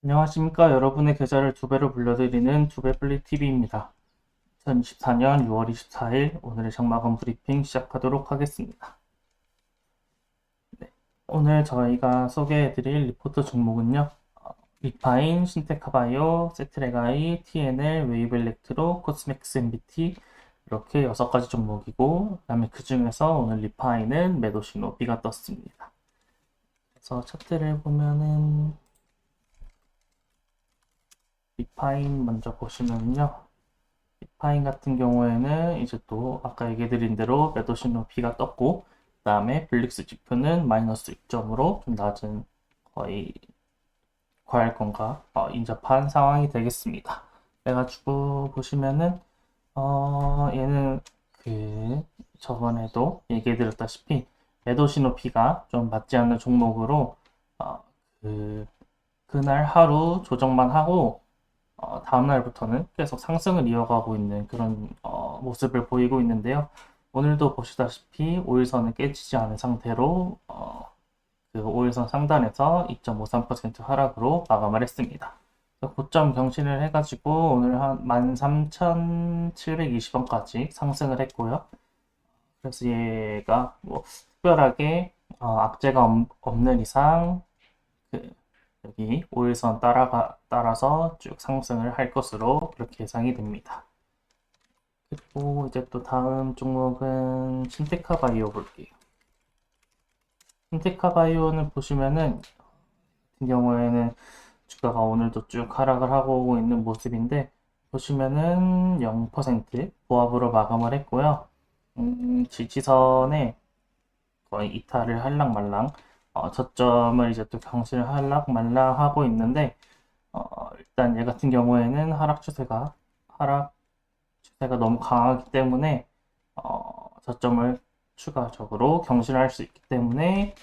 안녕하십니까. 여러분의 계좌를 두 배로 불려드리는 두배블리TV입니다. 2024년 6월 24일 오늘의 장마감 브리핑 시작하도록 하겠습니다. 네, 오늘 저희가 소개해드릴 리포트 종목은요. 리파인, 신테카바이오, 세트레가이, TNL, 웨이브일렉트로, 코스맥스 MBT 이렇게 6가지 종목이고 그 다음에 그 중에서 오늘 리파인은 매도 신호 B가 떴습니다. 그래서 차트를 보면은 리파인 먼저 보시면요. 리파인 같은 경우에는 이제 또 아까 얘기드린 대로 매도 신호 B가 떴고 그 다음에 블릭스 지표는 마이너스 6점으로 좀 낮은 거의 과열권가 인접한 상황이 되겠습니다. 그래가지고 보시면은 얘는 그 저번에도 얘기해드렸다시피 매도 신호 B가 좀 맞지 않는 종목으로 어, 그 그날 하루 조정만 하고 다음날부터는 계속 상승을 이어가고 있는 그런 모습을 보이고 있는데요. 오늘도 보시다시피 5일선을 깨지지 않은 상태로 그 5일선 상단에서 2.53% 하락으로 마감을 했습니다. 고점 경신을 해가지고 오늘 한 13,720원까지 상승을 했고요. 그래서 얘가 뭐 특별하게 악재가 없는 이상 그 여기 5일선 따라서 쭉 상승을 할 것으로 그렇게 예상이 됩니다. 그리고 이제 또 다음 종목은 신테카 바이오 볼게요. 신테카 바이오는 보시면은 같은 경우에는 주가가 오늘도 쭉 하락을 하고 오고 있는 모습인데 보시면은 0% 보합으로 마감을 했고요. 지지선에 거의 이탈을 할랑말랑 저점을 이제 또 경신을 할랑말랑 하고 있는데 일단 얘 같은 경우에는 하락 추세가 너무 강하기 때문에 저점을 추가적으로 경신할 수 있기 때문에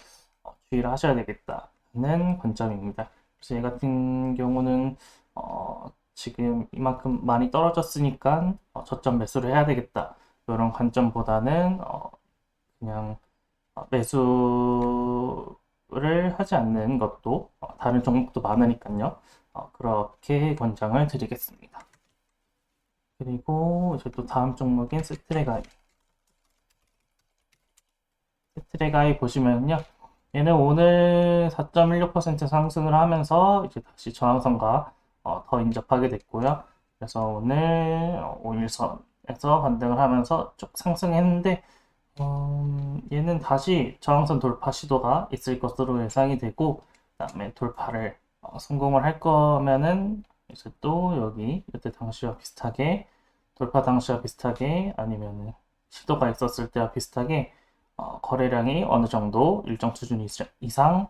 주의를 하셔야 되겠다는 관점입니다. 그래서 얘 같은 경우는 지금 이만큼 많이 떨어졌으니까 저점 매수를 해야 되겠다 이런 관점보다는 그냥 매수를 하지 않는 것도 다른 종목도 많으니까요. 그렇게 권장을 드리겠습니다. 그리고 이제 또 다음 종목인 스트레가이 보시면요. 얘는 오늘 4.16% 상승을 하면서 이제 다시 저항선과 더 인접하게 됐고요. 그래서 오늘 5일선에서 반등을 하면서 쭉 상승했는데 얘는 다시 저항선 돌파 시도가 있을 것으로 예상이 되고, 그다음에 돌파를 성공을 할 거면은 이제 또 여기 이때 당시와 비슷하게 돌파 당시와 비슷하게 아니면은 시도가 있었을 때와 비슷하게 거래량이 어느 정도 일정 수준 이상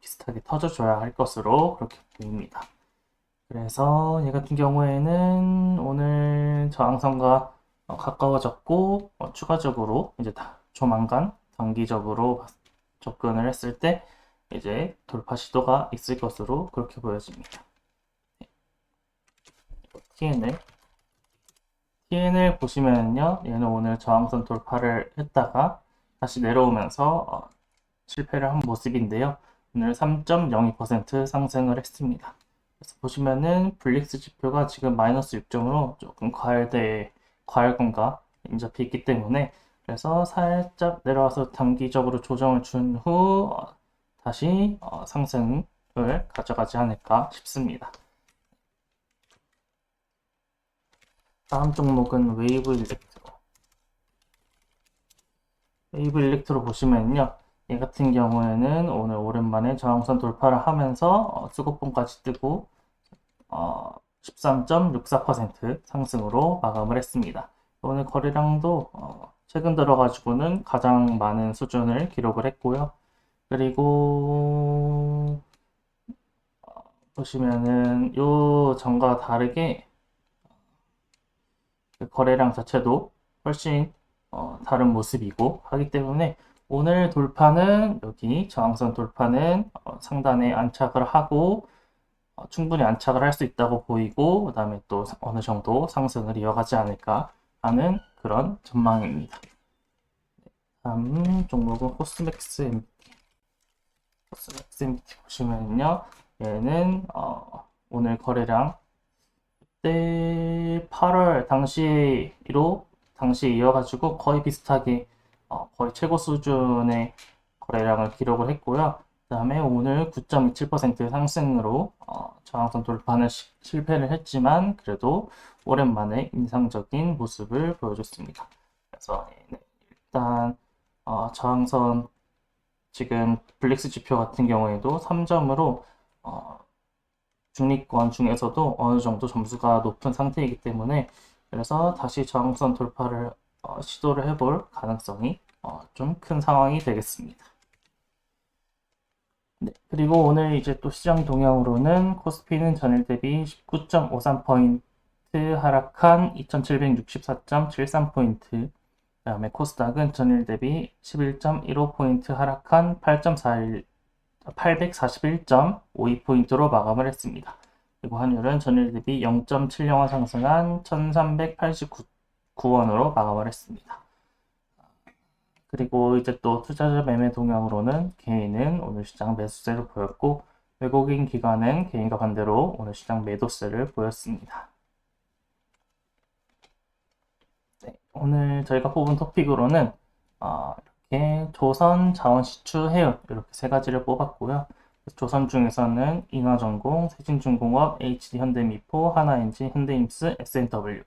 비슷하게 터져줘야 할 것으로 그렇게 보입니다. 그래서 얘 같은 경우에는 오늘 저항선과 가까워졌고 추가적으로 이제 조만간 단기적으로 접근을 했을 때 이제 돌파 시도가 있을 것으로 그렇게 보여집니다. TNL 보시면요, 얘는 오늘 저항선 돌파를 했다가 다시 내려오면서 실패를 한 모습인데요. 오늘 3.02% 상승을 했습니다. 그래서 보시면은 블릭스 지표가 지금 마이너스 6점으로 조금 과열권가 인접해 있기 때문에 그래서 살짝 내려와서 단기적으로 조정을 준 후 다시 상승을 가져가지 않을까 싶습니다. 다음 종목은 웨이브 일렉트로 보시면요. 얘 같은 경우에는 오늘 오랜만에 저항선 돌파를 하면서 수급봉까지 뜨고 13.64% 상승으로 마감을 했습니다. 오늘 거래량도 최근 들어가지고는 가장 많은 수준을 기록을 했고요. 그리고 보시면은 요 전과 다르게 그 거래량 자체도 훨씬 다른 모습이고 하기 때문에 오늘 돌파는 여기 저항선 돌파는 상단에 안착을 하고 충분히 안착을 할 수 있다고 보이고 그 다음에 또 어느 정도 상승을 이어가지 않을까 하는 그런 전망입니다. 다음 종목은 코스맥스 MBT 보시면요. 얘는 오늘 거래량 그때 8월 당시에 이어가지고 거의 비슷하게 거의 최고 수준의 거래량을 기록을 했고요. 그 다음에 오늘 9.27% 상승으로 저항선 돌파는 실패를 했지만 그래도 오랜만에 인상적인 모습을 보여줬습니다. 그래서 네, 일단 저항선 지금 블릭스 지표 같은 경우에도 3점으로 중립권 중에서도 어느 정도 점수가 높은 상태이기 때문에 그래서 다시 저항선 돌파를 시도를 해볼 가능성이 좀 큰 상황이 되겠습니다. 네, 그리고 오늘 이제 또 시장 동향으로는 코스피는 전일 대비 19.53포인트 하락한 2764.73포인트, 그 다음에 코스닥은 전일 대비 11.15포인트 하락한 841.52포인트로 마감을 했습니다. 그리고 환율은 전일 대비 0.70원 상승한 1389원으로 마감을 했습니다. 그리고 이제 또 투자자 매매 동향으로는 개인은 오늘 시장 매수세를 보였고 외국인 기관은 개인과 반대로 오늘 시장 매도세를 보였습니다. 네, 오늘 저희가 뽑은 토픽으로는 이렇게 조선, 자원시추, 해운 이렇게 세 가지를 뽑았고요. 조선 중에서는 인화전공, 세진중공업, HD현대미포, 하나엔진, 현대임스, S&W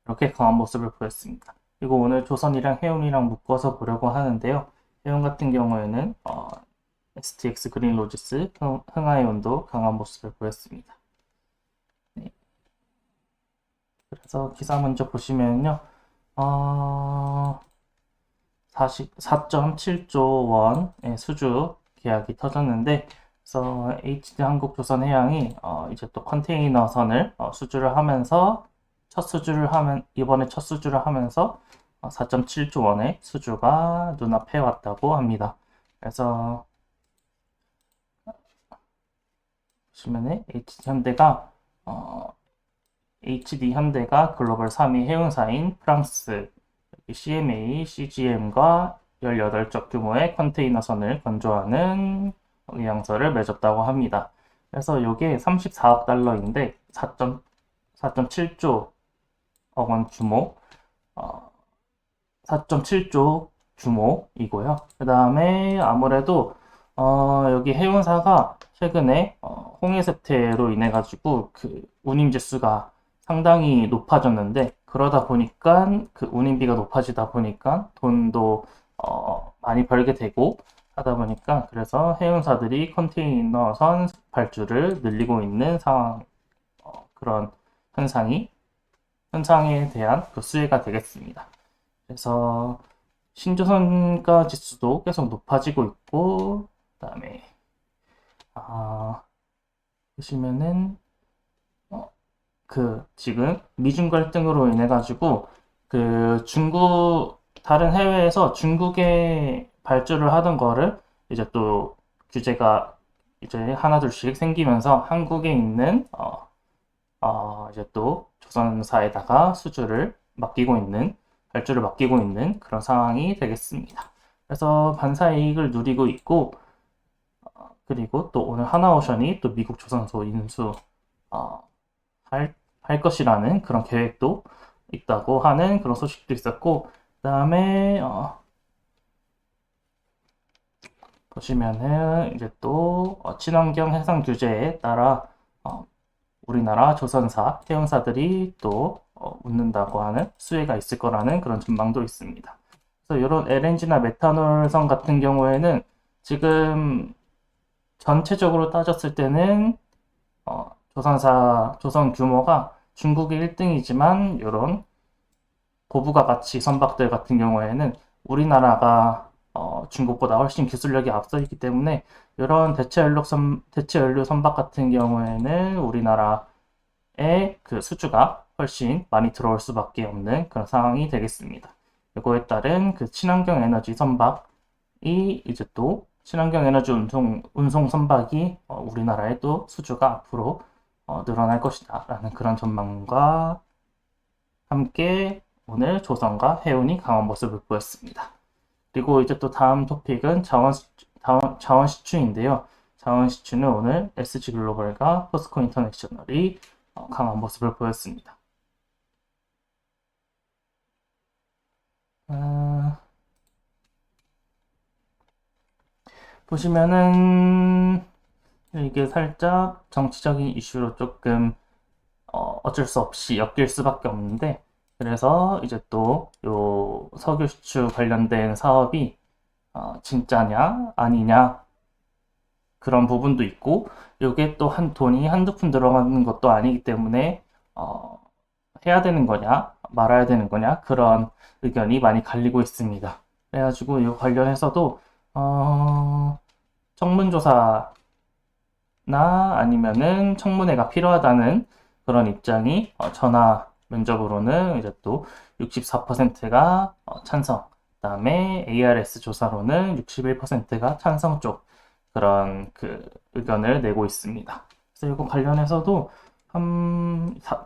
이렇게 강한 모습을 보였습니다. 그리고 오늘 조선이랑 해운이랑 묶어서 보려고 하는데요. 해운 같은 경우에는 STX 그린로지스, 흥하해운도 강한 모습을 보였습니다. 네. 그래서 기사 먼저 보시면요. 4.7조 원의 수주 계약이 터졌는데 그래서 HD 한국조선해양이 이제 또 컨테이너선을 수주를 하면서 이번에 첫 수주를 하면서 4.7조 원의 수주가 눈앞에 왔다고 합니다. 그래서 보시면은 HD 현대가 글로벌 3위 해운사인 프랑스 CMA, CGM과 18쪽 규모의 컨테이너선을 건조하는 의향서를 맺었다고 합니다. 그래서 이게 34억 달러인데 4.7조 원 규모, 4.7조 규모이고요. 그 다음에 아무래도 여기 해운사가 최근에 홍해 사태로 인해 가지고 그 운임 지수가 상당히 높아졌는데 그러다 보니까 그 운임비가 높아지다 보니까 돈도 많이 벌게 되고 하다 보니까 그래서 해운사들이 컨테이너선 발주를 늘리고 있는 상황, 그런 현상에 대한 그 수혜가 되겠습니다. 그래서 신조선가 지수도 계속 높아지고 있고 그다음에 보시면은 그 지금 미중 갈등으로 인해 가지고 그 다른 해외에서 중국에 발주를 하던 거를 이제 또 규제가 이제 하나둘씩 생기면서 한국에 있는 이제 또 조선사에다가 발주를 맡기고 있는 그런 상황이 되겠습니다. 그래서 반사이익을 누리고 있고 그리고 또 오늘 하나오션이 또 미국 조선소 인수 할 것이라는 그런 계획도 있다고 하는 그런 소식도 있었고 그 다음에 보시면은 이제 또 친환경 해상 규제에 따라 우리나라 조선사, 해운사들이 또 웃는다고 하는 수혜가 있을 거라는 그런 전망도 있습니다. 그래서 이런 LNG나 메탄올선 같은 경우에는 지금 전체적으로 따졌을 때는 조선 규모가 중국이 1등이지만 이런 고부가 가치 선박들 같은 경우에는 우리나라가 중국보다 훨씬 기술력이 앞서 있기 때문에 이런 대체 연료 선박 같은 경우에는 우리나라의 그 수주가 훨씬 많이 들어올 수밖에 없는 그런 상황이 되겠습니다. 이거에 따른 그 친환경 에너지 선박이 이제 또 친환경 에너지 운송 선박이 우리나라의 또 수주가 앞으로 늘어날 것이다 라는 그런 전망과 함께 오늘 조선과 해운이 강한 모습을 보였습니다. 그리고 이제 또 다음 토픽은 자원시추인데요. 자원 시추는 오늘 SG 글로벌과 포스코 인터내셔널이 강한 모습을 보였습니다. 보시면은 이게 살짝 정치적인 이슈로 조금 어쩔 수 없이 엮일 수밖에 없는데, 그래서 이제 또 요 석유 수출 관련된 사업이 진짜냐 아니냐 그런 부분도 있고, 요게 또 돈이 한두 푼 들어가는 것도 아니기 때문에 어, 해야 되는 거냐 말아야 되는 거냐 그런 의견이 많이 갈리고 있습니다. 그래가지고 이 관련해서도 청문조사나 아니면은 청문회가 필요하다는 그런 입장이 전화 면접으로는 이제 또 64%가 찬성, 그다음에 ARS 조사로는 61%가 찬성 쪽 그런 그 의견을 내고 있습니다. 그래서 이거 관련해서도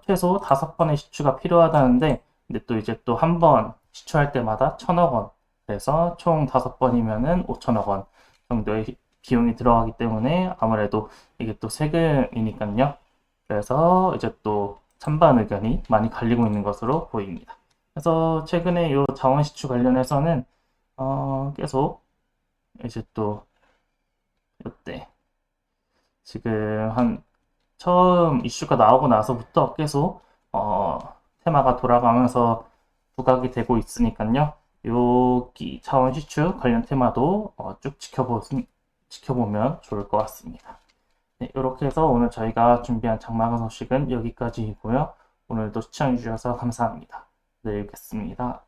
최소 5번의 시추가 필요하다는데, 근데 또 이제 또 한 번 시추할 때마다 1,000억 원, 그래서 총 5번이면은 5천억 원 정도의 비용이 들어가기 때문에 아무래도 이게 또 세금이니까요. 그래서 이제 또 찬반 의견이 많이 갈리고 있는 것으로 보입니다. 그래서 최근에 이 자원 시추 관련해서는 계속 이제 또 이때 지금 한 처음 이슈가 나오고 나서부터 계속 테마가 돌아가면서 부각이 되고 있으니까요. 여기 자원 시추 관련 테마도 쭉 지켜보면 좋을 것 같습니다. 네, 이렇게 해서 오늘 저희가 준비한 장마감 소식은 여기까지이고요. 오늘도 시청해주셔서 감사합니다. 내일 뵙겠습니다.